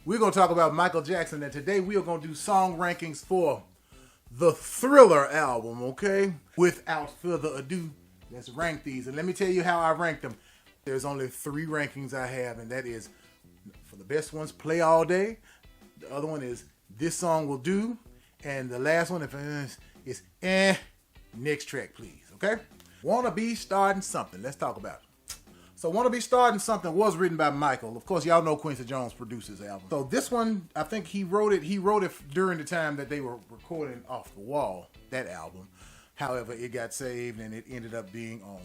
We're going to talk about Michael Jackson, and today we are going to do song rankings for the Thriller album, okay? Without further ado, let's rank these. And let me tell you how I rank them. There's only 3 rankings I have, and that is, for the best ones, Play All Day. The other one is This Song Will Do. And the last one is Next Track, please, okay? Wanna Be Startin' Something. Let's talk about it. So Wanna Be Startin' Something was written by Michael. Of course, y'all know Quincy Jones produced this album. So this one, I think he wrote it during the time that they were recording Off the Wall, that album. However, it got saved and it ended up being on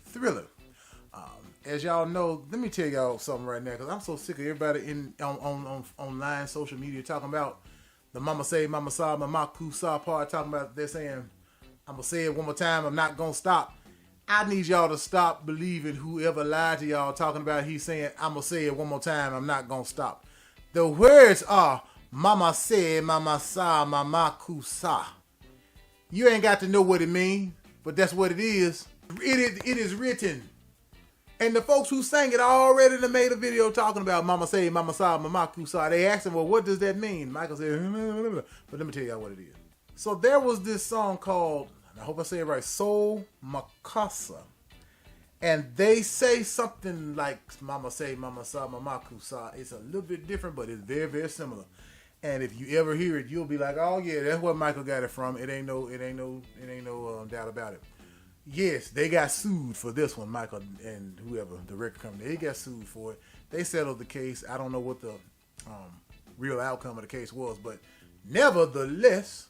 Thriller. As y'all know, let me tell y'all something right now, because I'm so sick of everybody on online social media talking about the Mama Say, Mama Saw, Mama Kusa part, talking about, they're saying, I'm going to say it one more time, I'm not going to stop. I need y'all to stop believing whoever lied to y'all talking about he's saying, I'm going to say it one more time, I'm not going to stop. The words are, Mama said, Mama saw, Mama kusa. You ain't got to know what it means, but that's what it is. It is written. And the folks who sang it already made a video talking about Mama said, Mama saw, Mama kusa. They asked him, well, what does that mean? Michael said, but let me tell y'all what it is. So there was this song called, I hope I say it right, Soul Makasa. And they say something like Mama say, Mama saw, Mama kusa. It's a little bit different, but it's very, very similar. And if you ever hear it, you'll be like, oh yeah, that's where Michael got it from. It ain't no doubt about it. Yes, they got sued for this one, Michael and whoever, the record company. They got sued for it. They settled the case. I don't know what the real outcome of the case was, but nevertheless,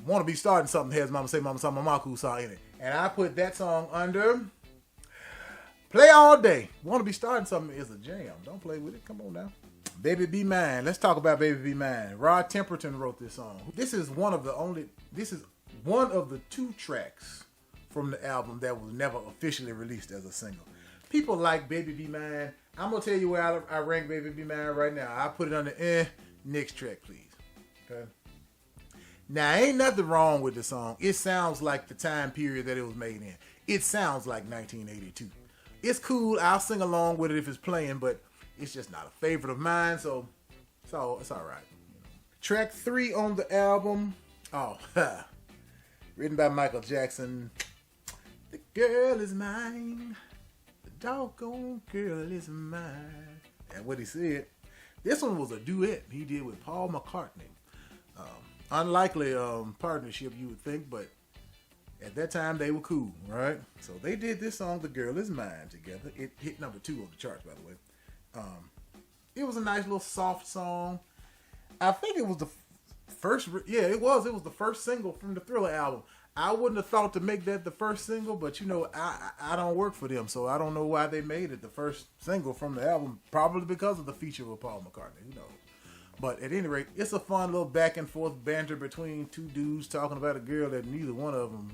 Wanna Be Startin' Something has Mama Say, Mama Saw, Mama kusa in it. And I put that song under Play All Day. Wanna Be Startin' Something is a jam. Don't play with it. Come on now. Baby Be Mine. Let's talk about Baby Be Mine. Rod Temperton wrote this song. This is one of the 2 tracks from the album that was never officially released as a single. People like Baby Be Mine. I'm going to tell you where I rank Baby Be Mine right now. I put it under Next Track, please. Okay. Now, ain't nothing wrong with the song. It sounds like the time period that it was made in. It sounds like 1982. It's cool. I'll sing along with it if it's playing, but it's just not a favorite of mine, so it's all right. Track 3 on the album. Written by Michael Jackson. The girl is mine. The doggone girl is mine. And what he said. This one was a duet he did with Paul McCartney. Unlikely partnership, you would think, but at that time they were cool, right? So they did this song, The Girl Is Mine, together. It hit number 2 on the charts, by the way. It was a nice little soft song. I think it was the first, it was the first single from the Thriller album. I wouldn't have thought to make that the first single, but I don't work for them, so I don't know why they made it the first single from the album. Probably because of the feature with Paul McCartney, who knows. But at any rate, it's a fun little back and forth banter between 2 dudes talking about a girl that neither one of them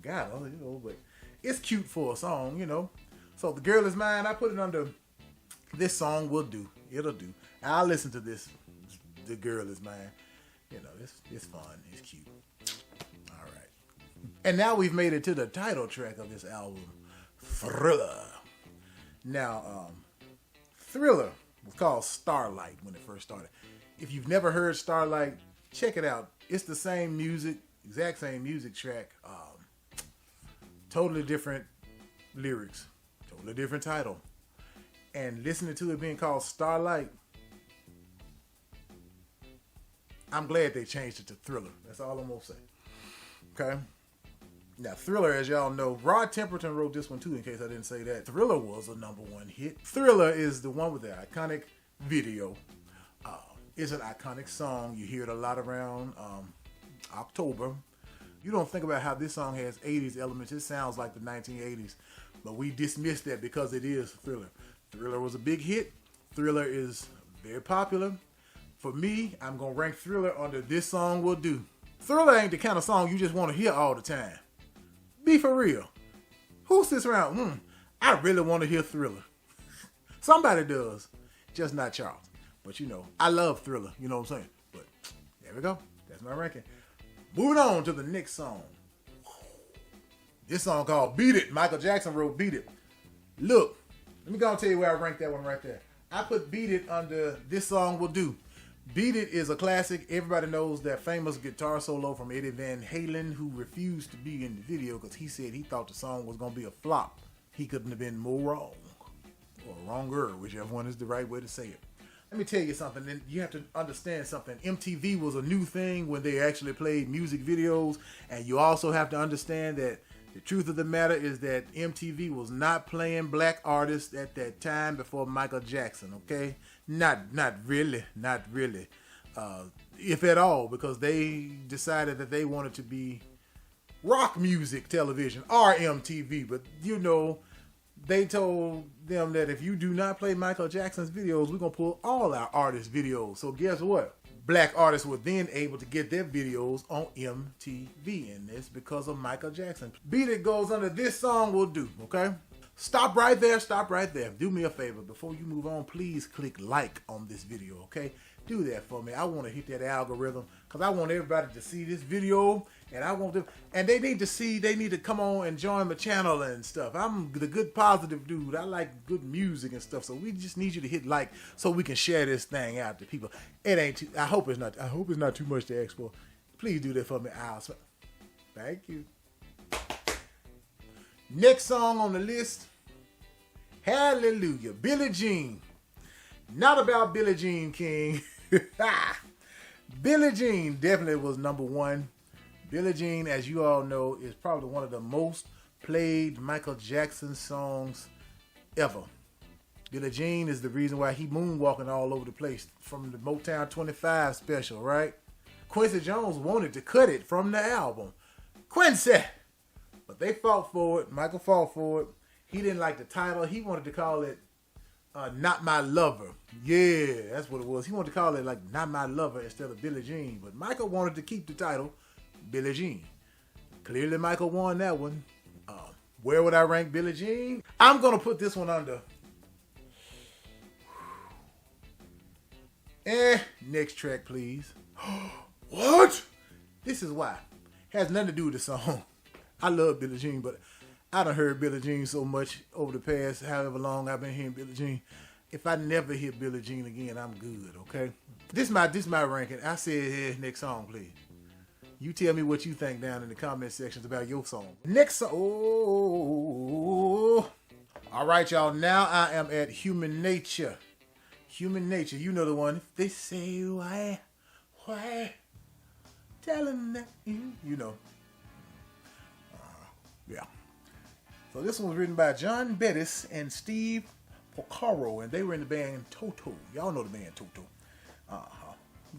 got her, but it's cute for a song, So The Girl Is Mine, I put it under This Song Will Do. It'll do. I'll listen to this, The Girl Is Mine. It's fun. It's cute. All right. And now we've made it to the title track of this album, Thriller. Now, Thriller was called Starlight when it first started. If you've never heard Starlight, check it out. It's the same music, exact same music track, totally different lyrics, totally different title. And listening to it being called Starlight, I'm glad they changed it to Thriller. That's all I'm going to say. Okay? Now, Thriller, as y'all know, Rod Temperton wrote this one too, in case I didn't say that. Thriller was a #1 hit. Thriller is the one with the iconic video. It's an iconic song. You hear it a lot around October. You don't think about how this song has 80s elements. It sounds like the 1980s. But we dismiss that because it is Thriller. Thriller was a big hit. Thriller is very popular. For me, I'm going to rank Thriller under This Song Will Do. Thriller ain't the kind of song you just want to hear all the time. Be for real. Who sits around? I really want to hear Thriller. Somebody does. Just not Charles. But I love Thriller. You know what I'm saying? But there we go. That's my ranking. Moving on to the next song. This song called Beat It. Michael Jackson wrote Beat It. Look, Let me go and tell you where I ranked that one right there. I put Beat It under This Song Will Do. Beat It is a classic. Everybody knows that famous guitar solo from Eddie Van Halen, who refused to be in the video because he said he thought the song was going to be a flop. He couldn't have been more wrong. Or wronger, whichever one is the right way to say it. Let me tell you something. Then you have to understand something. MTV was a new thing when they actually played music videos. And you also have to understand that the truth of the matter is that MTV was not playing black artists at that time before Michael Jackson, okay? Not really. If at all, because they decided that they wanted to be rock music television, or MTV. But, you know, they told them that if you do not play Michael Jackson's videos, we're going to pull all our artists' videos. So guess what? Black artists were then able to get their videos on MTV, and it's because of Michael Jackson. Beat It goes under This Song Will Do, okay? Stop right there, stop right there. Do me a favor. Before you move on, please click like on this video, okay? Do that for me. I want to hit that algorithm because I want everybody to see this video, and I want them, and they need to come on and join my channel and stuff. I'm the good positive dude. I like good music and stuff, so we just need you to hit like so we can share this thing out to people. It ain't too, I hope it's not too much to ask for. Please do that for me. Thank you. Next song on the list, Hallelujah, Billie Jean. Not about Billie Jean King. Billie Jean definitely was number one. Billie Jean, as you all know, is probably one of the most played Michael Jackson songs ever. Billie Jean is the reason why he moonwalking all over the place from the Motown 25 special, right? Quincy Jones wanted to cut it from the album. Quincy! But they fought for it. Michael fought for it. He didn't like the title. He wanted to call it Not My Lover. Yeah, that's what it was. He wanted to call it like Not My Lover instead of Billie Jean. But Michael wanted to keep the title Billie Jean. Clearly Michael won that one. Where would I rank Billie Jean? I'm going to put this one under. Next track, please. What? This is why. Has nothing to do with the song. I love Billie Jean, but I done heard Billie Jean so much over the past however long I've been hearing Billie Jean. If I never hear Billie Jean again, I'm good, okay? This my ranking. I said, next song, please. You tell me what you think down in the comment sections about your song. Next song. Oh. All right, y'all. Now I am at Human Nature. Human Nature. You know the one. If they say why, tell them that you know. Yeah. So this one was written by John Bettis and Steve Porcaro, and they were in the band Toto. Y'all know the band Toto.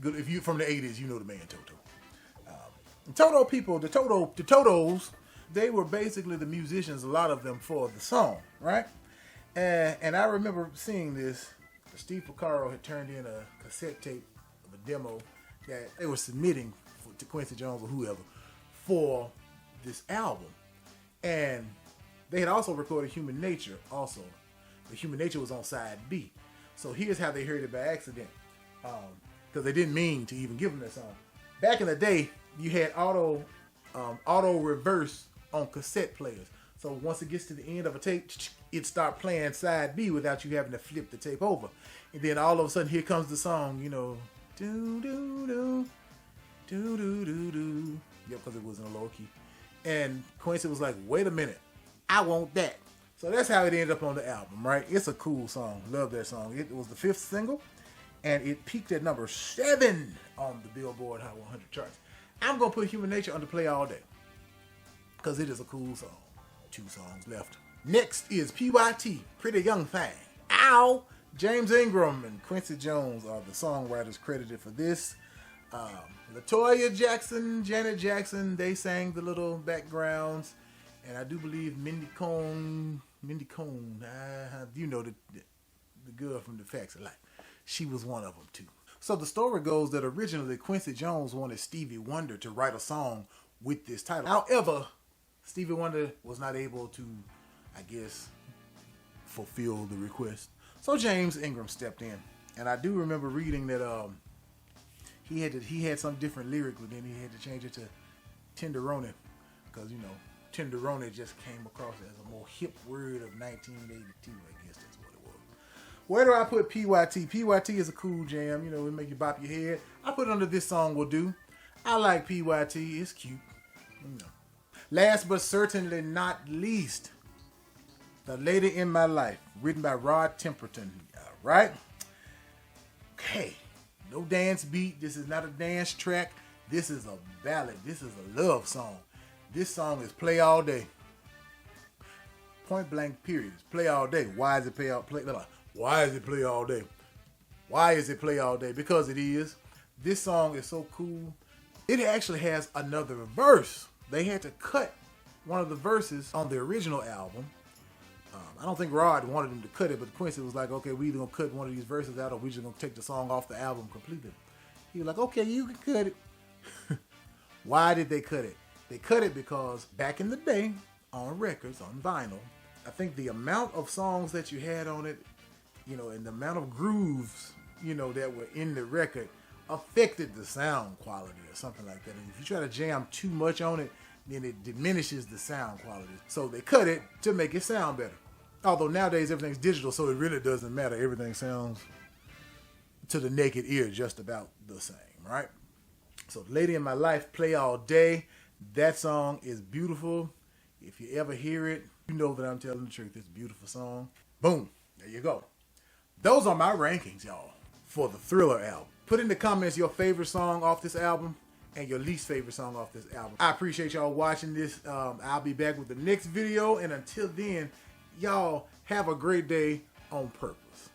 Good. If you from the 80s, you know the band Toto. Toto people, the Totos, they were basically the musicians, a lot of them, for the song, right? And I remember seeing this. Steve Porcaro had turned in a cassette tape of a demo that they were submitting to Quincy Jones or whoever for this album. And they had also recorded Human Nature also. But Human Nature was on side B. So here's how they heard it by accident. Because they didn't mean to even give them that song. Back in the day, you had auto reverse on cassette players. So once it gets to the end of a tape, it start playing side B without you having to flip the tape over. And then all of a sudden, here comes the song, you know. Do, do, do, do, do, do, do. Yeah, because it was in a low key. And Quincy was like, wait a minute, I want that. So that's how it ended up on the album, right? It's a cool song. Love that song. It was the 5th single, and it peaked at number 7 on the Billboard Hot 100 charts. I'm going to put Human Nature on the play all day because it is a cool song. 2 songs left. Next is P.Y.T, Pretty Young Thing. Ow! James Ingram and Quincy Jones are the songwriters credited for this. LaToya Jackson, Janet Jackson, they sang the little backgrounds. And I do believe Mindy Cohn, you know, the girl from the Facts of Life. She was one of them too. So the story goes that originally Quincy Jones wanted Stevie Wonder to write a song with this title. However, Stevie Wonder was not able to, I guess, fulfill the request. So James Ingram stepped in. And I do remember reading that he had some different lyric, but then he had to change it to Tenderoni. Because, you know, Tenderoni just came across as a more hip word of 1982, I guess that's what. Where do I put P.Y.T? P.Y.T is a cool jam. You know, it make you bop your head. I put it under This Song Will Do. I like P.Y.T. It's cute. You know. Last but certainly not least, The Lady in My Life, written by Rod Temperton. All right? Okay. No dance beat. This is not a dance track. This is a ballad. This is a love song. This song is play all day. Point blank period. It's play all day. Why is it play all day? Why is it play all day? Why is it play all day? Because it is. This song is so cool. It actually has another verse. They had to cut one of the verses on the original album. I don't think Rod wanted him to cut it, but Quincy was like, okay, we either going to cut one of these verses out or we just going to take the song off the album completely. He was like, okay, you can cut it. Why did they cut it? They cut it because back in the day, on records, on vinyl, I think the amount of songs that you had on it, you know, and the amount of grooves, you know, that were in the record affected the sound quality or something like that. And if you try to jam too much on it, then it diminishes the sound quality. So they cut it to make it sound better. Although nowadays everything's digital, so it really doesn't matter. Everything sounds to the naked ear just about the same, right? So Lady in My Life, play all day. That song is beautiful. If you ever hear it, you know that I'm telling the truth. It's a beautiful song. Boom. There you go. Those are my rankings, y'all, for the Thriller album. Put in the comments your favorite song off this album and your least favorite song off this album. I appreciate y'all watching this. I'll be back with the next video. And until then, y'all have a great day on purpose.